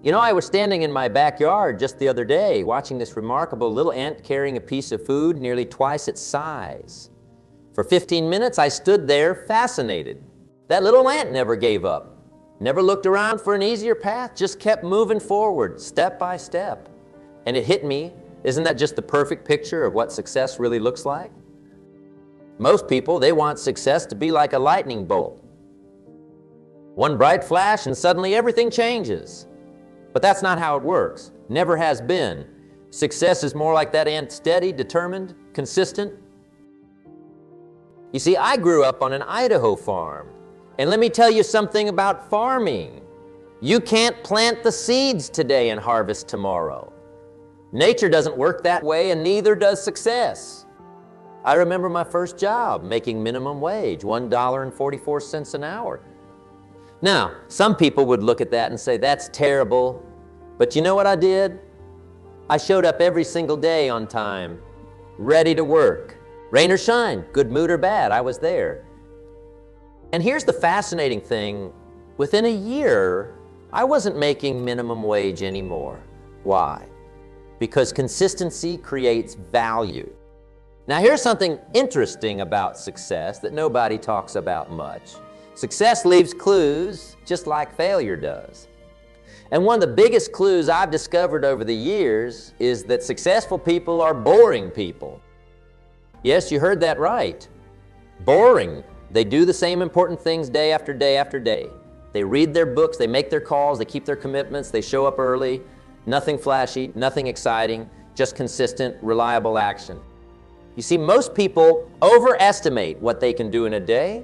You know, I was standing in my backyard just the other day watching this remarkable little ant carrying a piece of food nearly twice its size. For 15 minutes, I stood there fascinated. That little ant never gave up, never looked around for an easier path, just kept moving forward, step by step. And it hit me, isn't that just the perfect picture of what success really looks like? Most people, they want success to be like a lightning bolt. One bright flash and suddenly everything changes. But that's not how it works. Never has been. Success is more like that ant, steady, determined, consistent. You see, I grew up on an Idaho farm. And let me tell you something about farming. You can't plant the seeds today and harvest tomorrow. Nature doesn't work that way, and neither does success. I remember my first job making minimum wage, $1.44 an hour. Now, some people would look at that and say, that's terrible. But you know what I did? I showed up every single day on time, ready to work. Rain or shine, good mood or bad, I was there. And here's the fascinating thing. Within a year, I wasn't making minimum wage anymore. Why? Because consistency creates value. Now here's something interesting about success that nobody talks about much. Success leaves clues just like failure does. And one of the biggest clues I've discovered over the years is that successful people are boring people. Yes, you heard that right. Boring. They do the same important things day after day after day. They read their books, they make their calls, they keep their commitments, they show up early. Nothing flashy, nothing exciting, just consistent, reliable action. You see, most people overestimate what they can do in a day,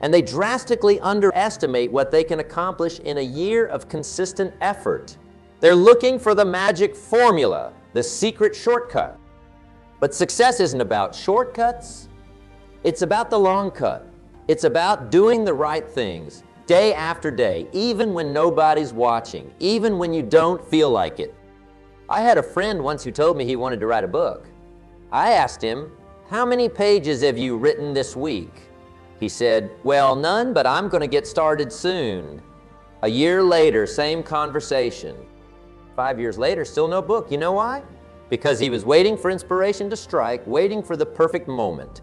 and they drastically underestimate what they can accomplish in a year of consistent effort. They're looking for the magic formula, the secret shortcut. But success isn't about shortcuts. It's about the long cut. It's about doing the right things day after day, even when nobody's watching, even when you don't feel like it. I had a friend once who told me he wanted to write a book. I asked him, how many pages have you written this week? He said, well, none, but I'm going to get started soon. A year later, same conversation. 5 years later, still no book. You know why? Because he was waiting for inspiration to strike, waiting for the perfect moment.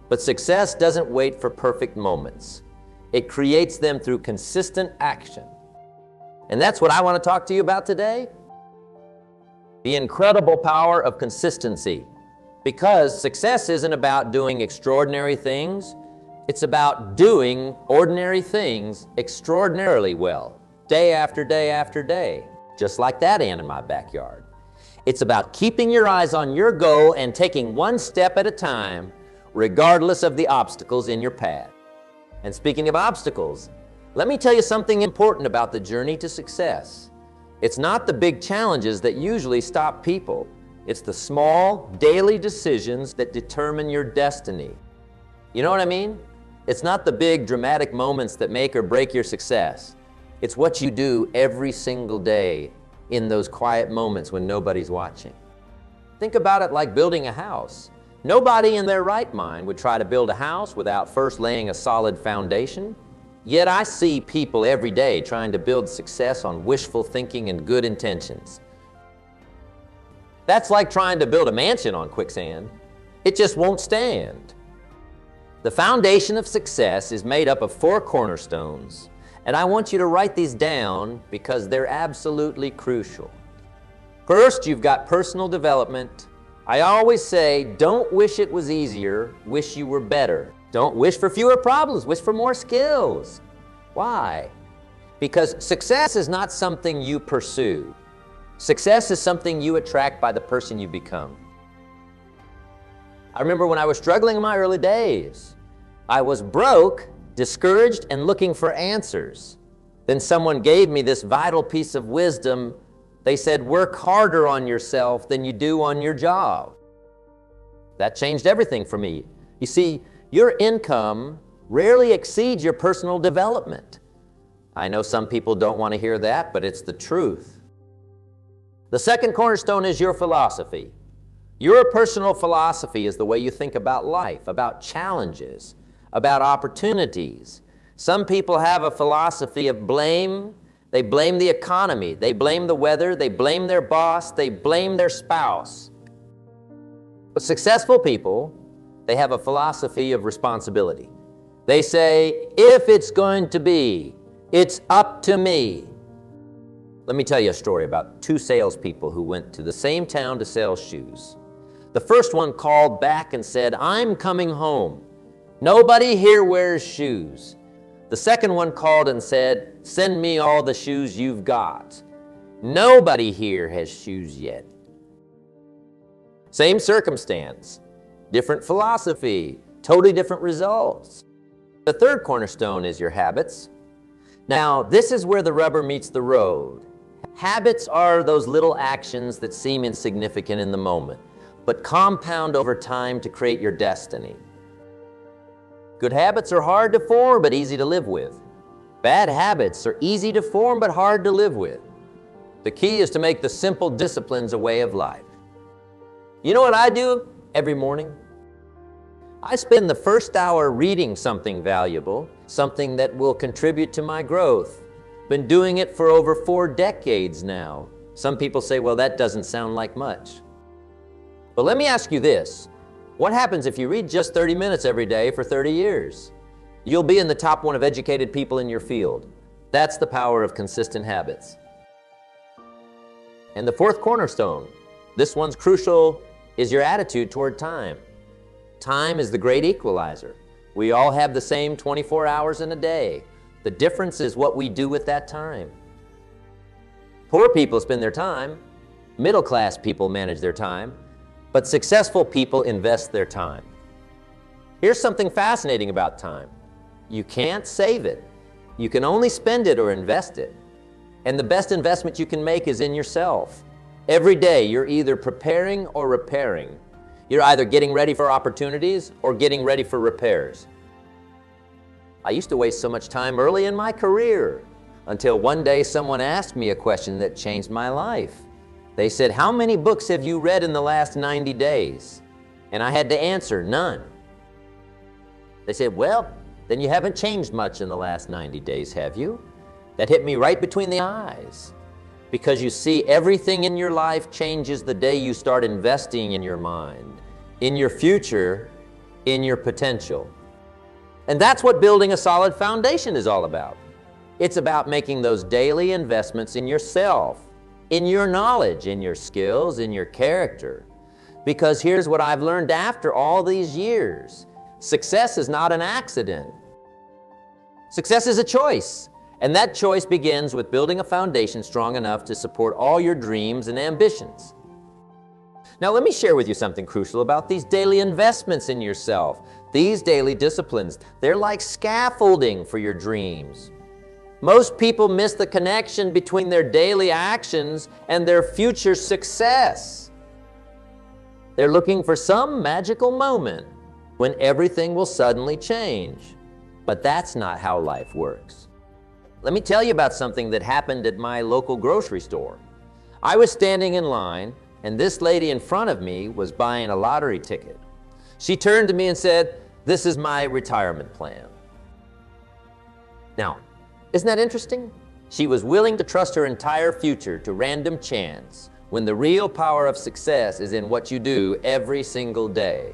But success doesn't wait for perfect moments. It creates them through consistent action. And that's what I want to talk to you about today. The incredible power of consistency. Because success isn't about doing extraordinary things. It's about doing ordinary things extraordinarily well, day after day after day, just like that ant in my backyard. It's about keeping your eyes on your goal and taking one step at a time, regardless of the obstacles in your path. And speaking of obstacles, let me tell you something important about the journey to success. It's not the big challenges that usually stop people. It's the small, daily decisions that determine your destiny. You know what I mean? It's not the big, dramatic moments that make or break your success. It's what you do every single day in those quiet moments when nobody's watching. Think about it like building a house. Nobody in their right mind would try to build a house without first laying a solid foundation. Yet I see people every day trying to build success on wishful thinking and good intentions. That's like trying to build a mansion on quicksand. It just won't stand. The foundation of success is made up of 4 cornerstones, and I want you to write these down because they're absolutely crucial. First, you've got personal development. I always say, don't wish it was easier, wish you were better. Don't wish for fewer problems, wish for more skills. Why? Because success is not something you pursue. Success is something you attract by the person you become. I remember when I was struggling in my early days, I was broke, discouraged, and looking for answers. Then someone gave me this vital piece of wisdom. They said, work harder on yourself than you do on your job. That changed everything for me. You see, your income rarely exceeds your personal development. I know some people don't want to hear that, but it's the truth. The second cornerstone is your philosophy. Your personal philosophy is the way you think about life, about challenges, about opportunities. Some people have a philosophy of blame. They blame the economy, they blame the weather, they blame their boss, they blame their spouse. But successful people, they have a philosophy of responsibility. They say, if it's going to be, it's up to me. Let me tell you a story about two salespeople who went to the same town to sell shoes. The first one called back and said, I'm coming home. Nobody here wears shoes. The second one called and said, send me all the shoes you've got. Nobody here has shoes yet. Same circumstance, different philosophy, totally different results. The third cornerstone is your habits. Now, this is where the rubber meets the road. Habits are those little actions that seem insignificant in the moment, but compound over time to create your destiny. Good habits are hard to form, but easy to live with. Bad habits are easy to form, but hard to live with. The key is to make the simple disciplines a way of life. You know what I do every morning? I spend the first hour reading something valuable, something that will contribute to my growth. Been doing it for over 4 decades now. Some people say, well, that doesn't sound like much. But let me ask you this. What happens if you read just 30 minutes every day for 30 years? You'll be in the top 1 of educated people in your field. That's the power of consistent habits. And the fourth cornerstone, this one's crucial, is your attitude toward time. Time is the great equalizer. We all have the same 24 hours in a day. The difference is what we do with that time. Poor people spend their time, middle-class people manage their time, but successful people invest their time. Here's something fascinating about time. You can't save it. You can only spend it or invest it. And the best investment you can make is in yourself. Every day you're either preparing or repairing. You're either getting ready for opportunities or getting ready for repairs. I used to waste so much time early in my career until one day someone asked me a question that changed my life. They said, how many books have you read in the last 90 days? And I had to answer, none. They said, well, then you haven't changed much in the last 90 days, have you? That hit me right between the eyes. Because you see, everything in your life changes the day you start investing in your mind, in your future, in your potential. And that's what building a solid foundation is all about. It's about making those daily investments in yourself, in your knowledge, in your skills, in your character. Because here's what I've learned after all these years. Success is not an accident. Success is a choice. And that choice begins with building a foundation strong enough to support all your dreams and ambitions. Now let me share with you something crucial about these daily investments in yourself. These daily disciplines, they're like scaffolding for your dreams. Most people miss the connection between their daily actions and their future success. They're looking for some magical moment when everything will suddenly change. But that's not how life works. Let me tell you about something that happened at my local grocery store. I was standing in line, and this lady in front of me was buying a lottery ticket. She turned to me and said, "This is my retirement plan." Now, isn't that interesting? She was willing to trust her entire future to random chance when the real power of success is in what you do every single day.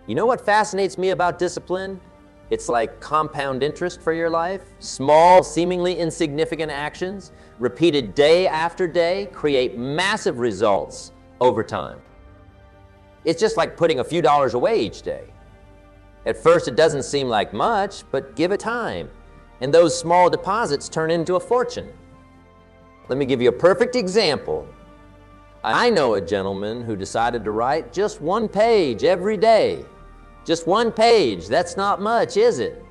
You know what fascinates me about discipline? It's like compound interest for your life. Small, seemingly insignificant actions, repeated day after day, create massive results over time. It's just like putting a few dollars away each day. At first it doesn't seem like much, but give it time, and those small deposits turn into a fortune. Let me give you a perfect example. I know a gentleman who decided to write just one page every day. Just one page, that's not much, is it?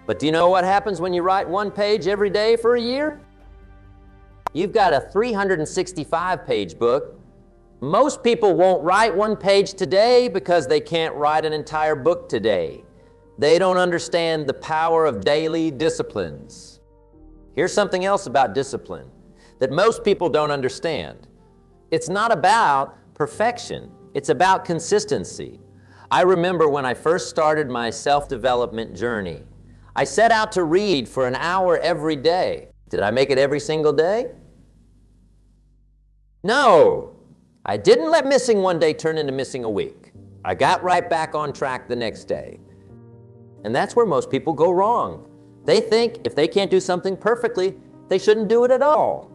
But do you know what happens when you write one page every day for a year? You've got a 365-page book. Most people won't write one page today because they can't write an entire book today. They don't understand the power of daily disciplines. Here's something else about discipline that most people don't understand. It's not about perfection, it's about consistency. I remember when I first started my self-development journey, I set out to read for an hour every day. Did I make it every single day? No. I didn't let missing one day turn into missing a week. I got right back on track the next day. And that's where most people go wrong. They think if they can't do something perfectly, they shouldn't do it at all.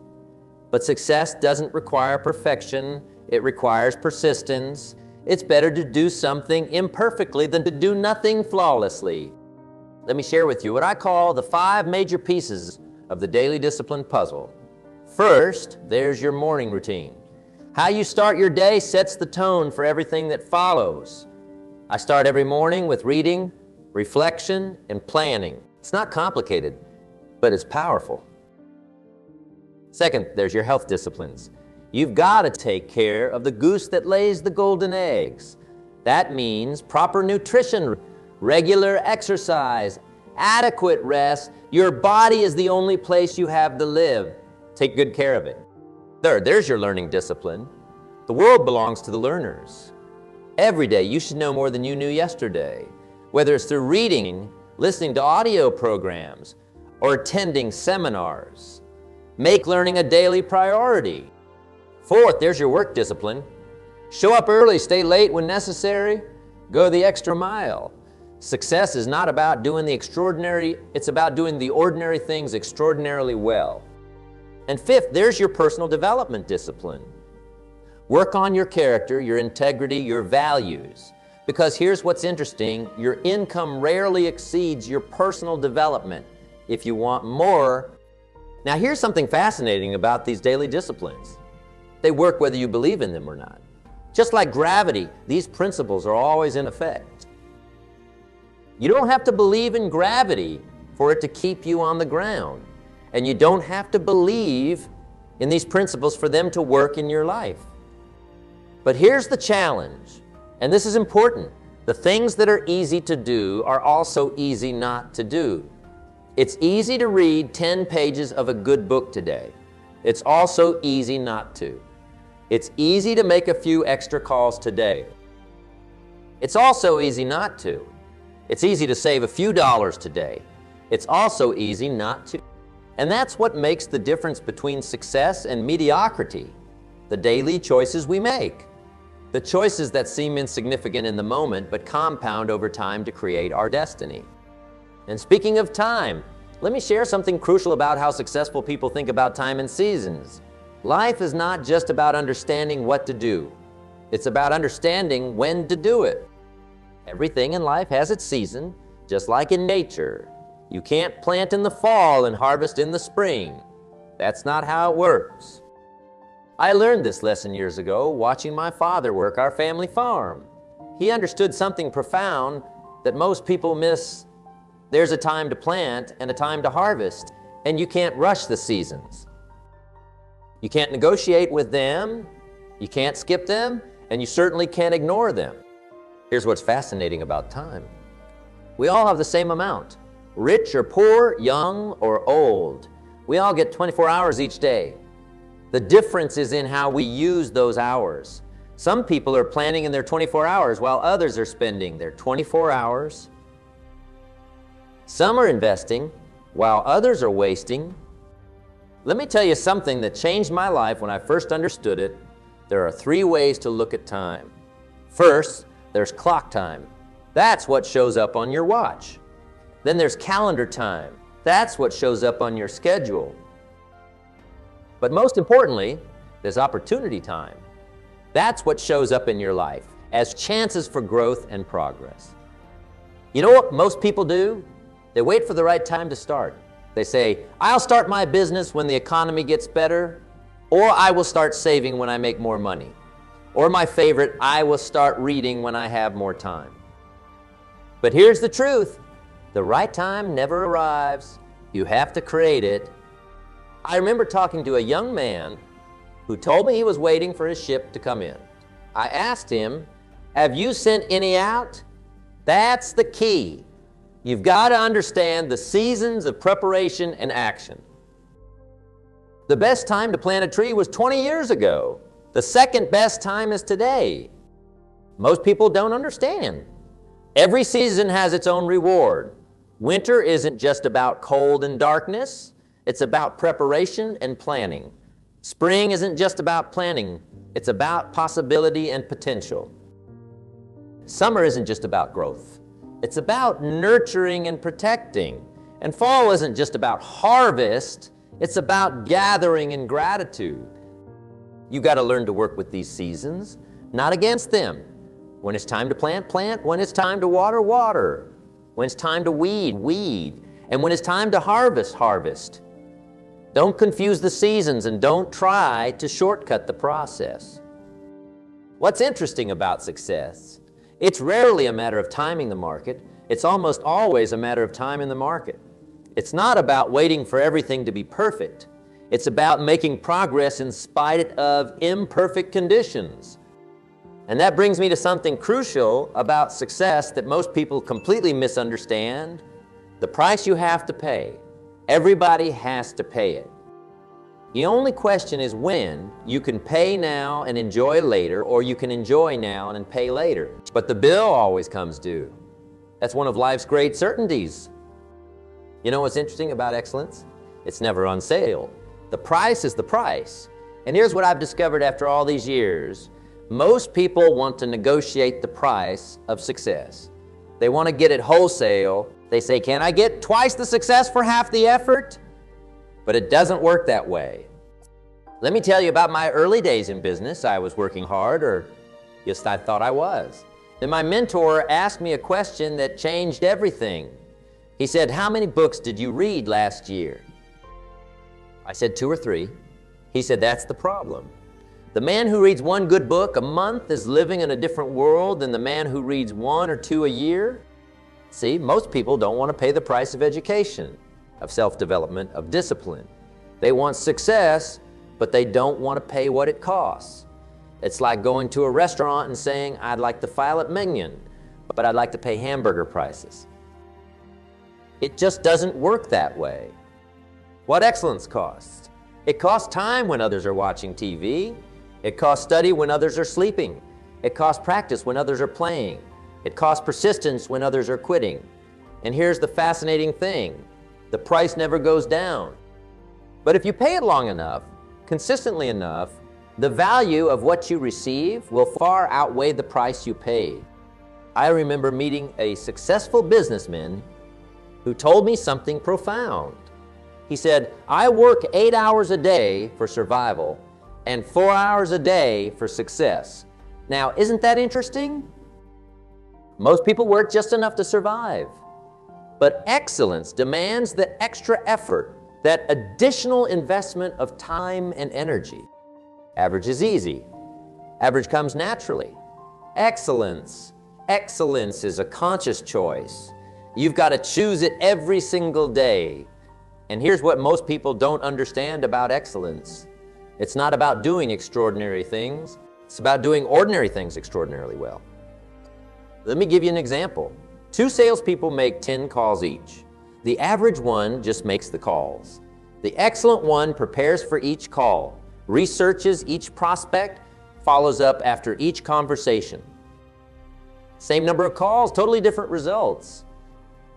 But success doesn't require perfection. It requires persistence. It's better to do something imperfectly than to do nothing flawlessly. Let me share with you what I call the 5 major pieces of the daily discipline puzzle. First, there's your morning routine. How you start your day sets the tone for everything that follows. I start every morning with reading, reflection, and planning. It's not complicated, but it's powerful. Second, there's your health disciplines. You've got to take care of the goose that lays the golden eggs. That means proper nutrition, regular exercise, adequate rest. Your body is the only place you have to live. Take good care of it. Third, there's your learning discipline. The world belongs to the learners. Every day you should know more than you knew yesterday, whether it's through reading, listening to audio programs, or attending seminars. Make learning a daily priority. Fourth, there's your work discipline. Show up early, stay late when necessary, go the extra mile. Success is not about doing the extraordinary, it's about doing the ordinary things extraordinarily well. And fifth, there's your personal development discipline. Work on your character, your integrity, your values. Because here's what's interesting, your income rarely exceeds your personal development. If you want more, now here's something fascinating about these daily disciplines. They work whether you believe in them or not. Just like gravity, these principles are always in effect. You don't have to believe in gravity for it to keep you on the ground. And you don't have to believe in these principles for them to work in your life. But here's the challenge, and this is important. The things that are easy to do are also easy not to do. It's easy to read 10 pages of a good book today. It's also easy not to. It's easy to make a few extra calls today. It's also easy not to. It's easy to save a few dollars today. It's also easy not to. And that's what makes the difference between success and mediocrity, the daily choices we make. The choices that seem insignificant in the moment but compound over time to create our destiny. And speaking of time, let me share something crucial about how successful people think about time and seasons. Life is not just about understanding what to do. It's about understanding when to do it. Everything in life has its season, just like in nature. You can't plant in the fall and harvest in the spring. That's not how it works. I learned this lesson years ago watching my father work our family farm. He understood something profound that most people miss. There's a time to plant and a time to harvest, and you can't rush the seasons. You can't negotiate with them, you can't skip them, and you certainly can't ignore them. Here's what's fascinating about time. We all have the same amount. Rich or poor, young or old. We all get 24 hours each day. The difference is in how we use those hours. Some people are planning in their 24 hours while others are spending their 24 hours. Some are investing while others are wasting. Let me tell you something that changed my life when I first understood it. There are 3 ways to look at time. First, there's clock time. That's what shows up on your watch. Then there's calendar time. That's what shows up on your schedule. But most importantly, there's opportunity time. That's what shows up in your life as chances for growth and progress. You know what most people do? They wait for the right time to start. They say, I'll start my business when the economy gets better, or I will start saving when I make more money. Or my favorite, I will start reading when I have more time. But here's the truth. The right time never arrives. You have to create it. I remember talking to a young man who told me he was waiting for his ship to come in. I asked him, have you sent any out? That's the key. You've got to understand the seasons of preparation and action. The best time to plant a tree was 20 years ago. The second best time is today. Most people don't understand. Every season has its own reward. Winter isn't just about cold and darkness. It's about preparation and planning. Spring isn't just about planning. It's about possibility and potential. Summer isn't just about growth. It's about nurturing and protecting. And fall isn't just about harvest. It's about gathering and gratitude. You got to learn to work with these seasons, not against them. When it's time to plant, plant. When it's time to water, water. When it's time to weed, weed. And when it's time to harvest, harvest. Don't confuse the seasons and don't try to shortcut the process. What's interesting about success? It's rarely a matter of timing the market. It's almost always a matter of time in the market. It's not about waiting for everything to be perfect. It's about making progress in spite of imperfect conditions. And that brings me to something crucial about success that most people completely misunderstand: the price you have to pay. Everybody has to pay it. The only question is when. You can pay now and enjoy later, or you can enjoy now and pay later. But the bill always comes due. That's one of life's great certainties. You know what's interesting about excellence? It's never on sale. The price is the price. And here's what I've discovered after all these years. Most people want to negotiate the price of success. They want to get it wholesale. They say, can I get twice the success for half the effort? But it doesn't work that way. Let me tell you about my early days in business. I was working hard, or just I thought I was. Then my mentor asked me a question that changed everything. He said, how many books did you read last year? I said 2 or 3. He said, that's the problem. The man who reads 1 good book a month is living in a different world than the man who reads 1 or 2 a year. See, most people don't want to pay the price of education, of self-development, of discipline. They want success, but they don't want to pay what it costs. It's like going to a restaurant and saying, I'd like the filet mignon, but I'd like to pay hamburger prices. It just doesn't work that way. What excellence costs? It costs time when others are watching TV. It costs study when others are sleeping. It costs practice when others are playing. It costs persistence when others are quitting. And here's the fascinating thing. The price never goes down. But if you pay it long enough, consistently enough, the value of what you receive will far outweigh the price you paid. I remember meeting a successful businessman who told me something profound. He said, I work 8 hours a day for survival and 4 hours a day for success. Now, isn't that interesting? Most people work just enough to survive. But excellence demands the extra effort, that additional investment of time and energy. Average is easy. Average comes naturally. Excellence is a conscious choice. You've got to choose it every single day. And here's what most people don't understand about excellence. It's not about doing extraordinary things. It's about doing ordinary things extraordinarily well. Let me give you an example. 2 salespeople make 10 calls each. The average one just makes the calls. The excellent one prepares for each call, researches each prospect, follows up after each conversation. Same number of calls, totally different results.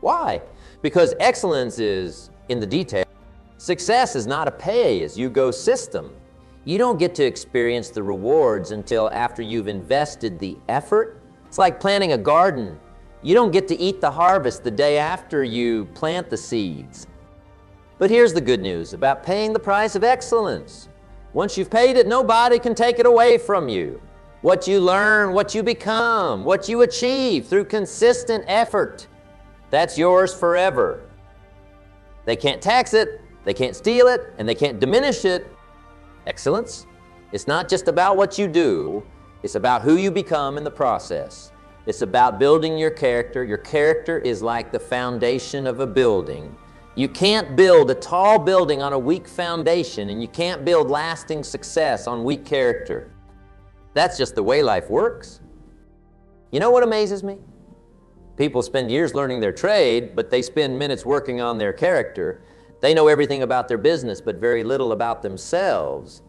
Why? Because excellence is in the detail. Success is not a pay-as-you-go system. You don't get to experience the rewards until after you've invested the effort. It's like planting a garden. You don't get to eat the harvest the day after you plant the seeds. But here's the good news about paying the price of excellence. Once you've paid it, nobody can take it away from you. What you learn, what you become, what you achieve through consistent effort, that's yours forever. They can't tax it, they can't steal it, and they can't diminish it. Excellence, it's not just about what you do, it's about who you become in the process. It's about building your character. Your character is like the foundation of a building. You can't build a tall building on a weak foundation, and you can't build lasting success on weak character. That's just the way life works. You know what amazes me? People spend years learning their trade, but they spend minutes working on their character. They know everything about their business, but very little about themselves.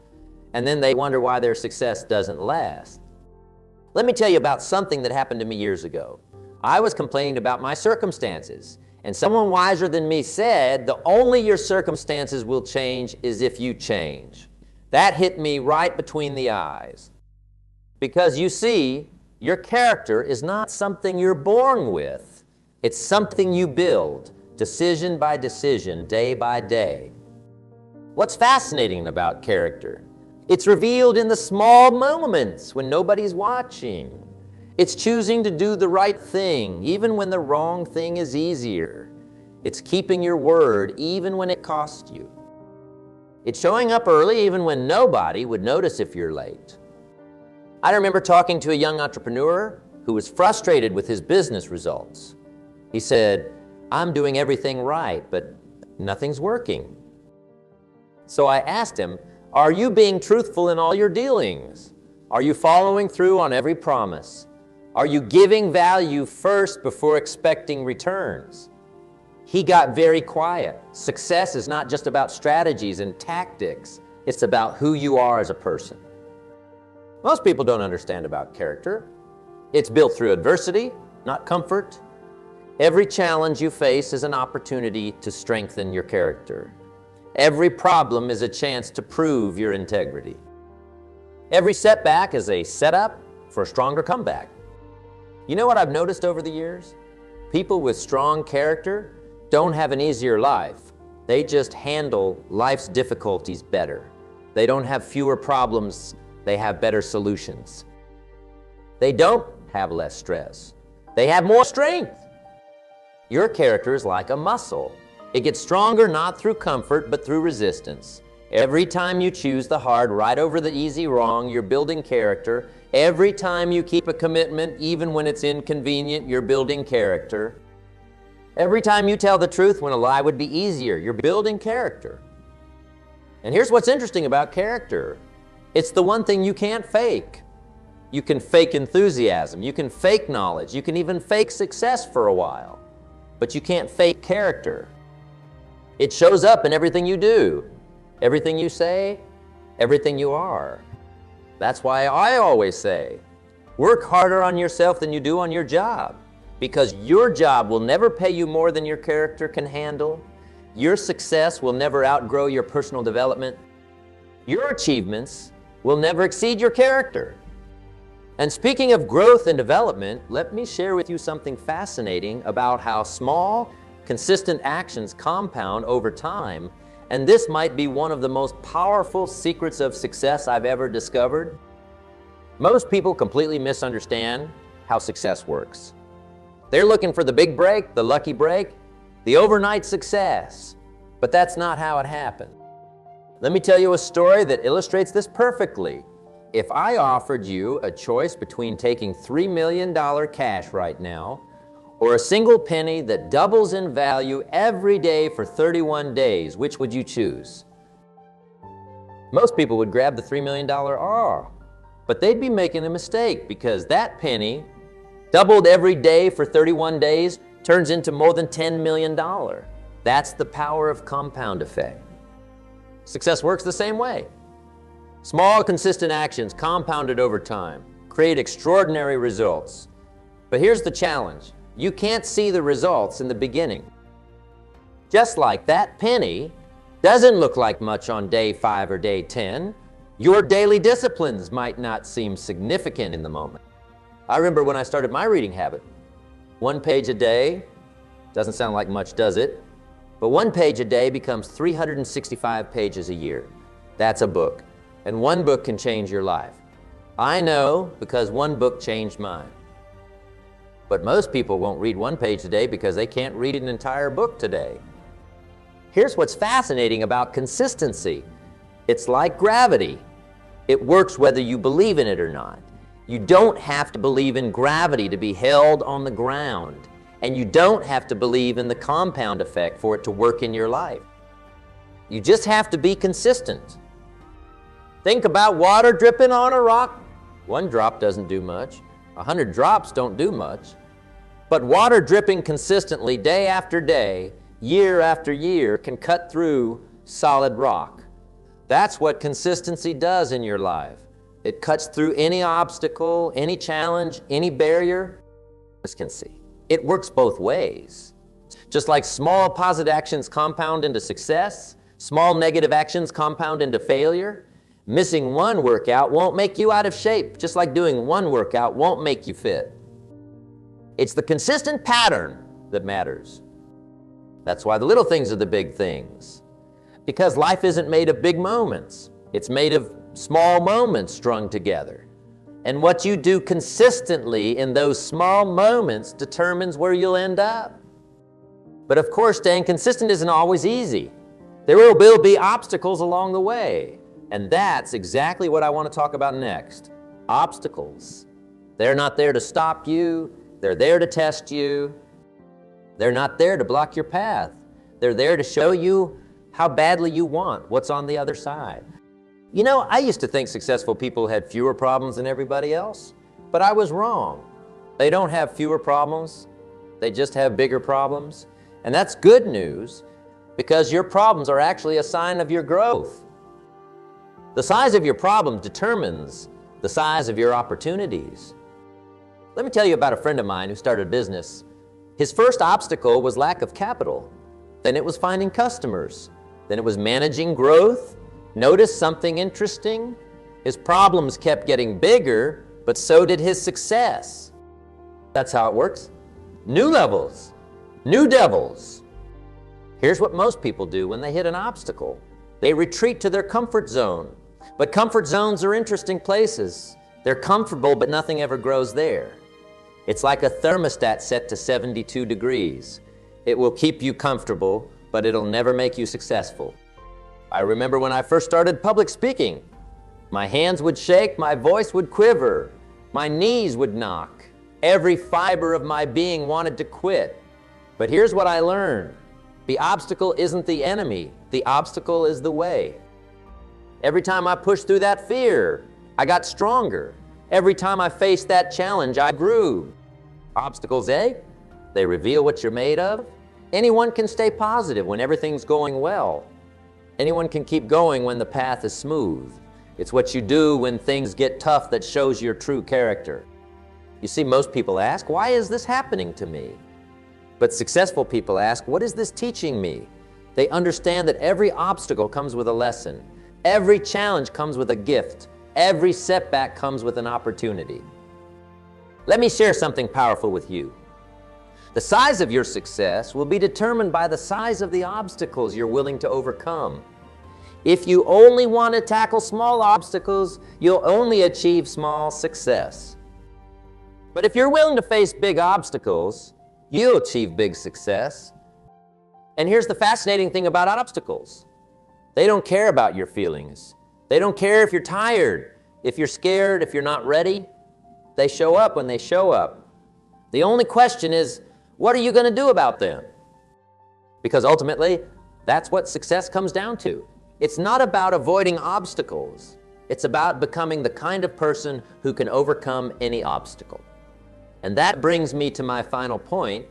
And then they wonder why their success doesn't last. Let me tell you about something that happened to me years ago. I was complaining about my circumstances, And someone wiser than me said, the only your circumstances will change is if you change. That hit me right between the eyes. Because you see, your character is not something you're born with. It's something you build, decision by decision, day by day. What's fascinating about character? It's revealed in the small moments when nobody's watching. It's choosing to do the right thing, even when the wrong thing is easier. It's keeping your word, even when it costs you. It's showing up early, even when nobody would notice if you're late. I remember talking to a young entrepreneur who was frustrated with his business results. He said, "I'm doing everything right, but nothing's working." So I asked him, "Are you being truthful in all your dealings? Are you following through on every promise? Are you giving value first before expecting returns?" He got very quiet. Success is not just about strategies and tactics. It's about who you are as a person. Most people don't understand about character. It's built through adversity, not comfort. Every challenge you face is an opportunity to strengthen your character. Every problem is a chance to prove your integrity. Every setback is a setup for a stronger comeback. You know what I've noticed over the years? People with strong character don't have an easier life. They just handle life's difficulties better. They don't have fewer problems, they have better solutions. They don't have less stress. They have more strength. Your character is like a muscle. It gets stronger not through comfort, but through resistance. Every time you choose the hard right over the easy wrong, you're building character. Every time you keep a commitment, even when it's inconvenient, you're building character. Every time you tell the truth when a lie would be easier, you're building character. And here's what's interesting about character. It's the one thing you can't fake. You can fake enthusiasm, you can fake knowledge, you can even fake success for a while, but you can't fake character. It shows up in everything you do, everything you say, everything you are. That's why I always say, work harder on yourself than you do on your job, because your job will never pay you more than your character can handle. Your success will never outgrow your personal development. Your achievements will never exceed your character. And speaking of growth and development, let me share with you something fascinating about how small, consistent actions compound over time, and this might be one of the most powerful secrets of success I've ever discovered. Most people completely misunderstand how success works. They're looking for the big break, the lucky break, the overnight success, but that's not how it happened. Let me tell you a story that illustrates this perfectly. If I offered you a choice between taking $3 million cash right now or a single penny that doubles in value every day for 31 days, which would you choose? Most people would grab the $3 million but they'd be making a mistake, because that penny, doubled every day for 31 days, turns into more than $10 million. That's the power of compound effect. Success works the same way. Small, consistent actions compounded over time create extraordinary results. But here's the challenge. You can't see the results in the beginning. Just like that penny doesn't look like much on day 5 or day 10, your daily disciplines might not seem significant in the moment. I remember when I started my reading habit. 1 page a day, doesn't sound like much, does it? But 1 page a day becomes 365 pages a year. That's a book. And 1 book can change your life. I know, because 1 book changed mine. But most people won't read 1 page a day because they can't read an entire book today. Here's what's fascinating about consistency. It's like gravity. It works whether you believe in it or not. You don't have to believe in gravity to be held on the ground. And you don't have to believe in the compound effect for it to work in your life. You just have to be consistent. Think about water dripping on a rock. 1 drop doesn't do much. 100 drops don't do much. But water dripping consistently day after day, year after year, can cut through solid rock. That's what consistency does in your life. It cuts through any obstacle, any challenge, any barrier. Consistency. It works both ways. Just like small positive actions compound into success, small negative actions compound into failure. Missing one workout won't make you out of shape, just like doing one workout won't make you fit. It's the consistent pattern that matters. That's why the little things are the big things. Because life isn't made of big moments. It's made of small moments strung together. And what you do consistently in those small moments determines where you'll end up. But of course, staying consistent isn't always easy. There will be obstacles along the way. And that's exactly what I want to talk about next. Obstacles. They're not there to stop you. They're there to test you. They're not there to block your path. They're there to show you how badly you want what's on the other side. You know, I used to think successful people had fewer problems than everybody else, but I was wrong. They don't have fewer problems. They just have bigger problems. And that's good news because your problems are actually a sign of your growth. The size of your problem determines the size of your opportunities. Let me tell you about a friend of mine who started a business. His first obstacle was lack of capital. Then it was finding customers. Then it was managing growth. Notice something interesting? His problems kept getting bigger, but so did his success. That's how it works. New levels, new devils. Here's what most people do when they hit an obstacle. They retreat to their comfort zone. But comfort zones are interesting places. They're comfortable, but nothing ever grows there. It's like a thermostat set to 72 degrees. It will keep you comfortable, but it'll never make you successful. I remember when I first started public speaking. My hands would shake, my voice would quiver, my knees would knock. Every fiber of my being wanted to quit. But here's what I learned. The obstacle isn't the enemy. The obstacle is the way. Every time I pushed through that fear, I got stronger. Every time I faced that challenge, I grew. Obstacles, eh? They reveal what you're made of. Anyone can stay positive when everything's going well. Anyone can keep going when the path is smooth. It's what you do when things get tough that shows your true character. You see, most people ask, why is this happening to me? But successful people ask, what is this teaching me? They understand that every obstacle comes with a lesson. Every challenge comes with a gift. Every setback comes with an opportunity. Let me share something powerful with you. The size of your success will be determined by the size of the obstacles you're willing to overcome. If you only want to tackle small obstacles, you'll only achieve small success. But if you're willing to face big obstacles, you'll achieve big success. And here's the fascinating thing about obstacles. They don't care about your feelings. They don't care if you're tired, if you're scared, if you're not ready. They show up when they show up. The only question is, what are you going to do about them? Because ultimately, that's what success comes down to. It's not about avoiding obstacles. It's about becoming the kind of person who can overcome any obstacle. And that brings me to my final point.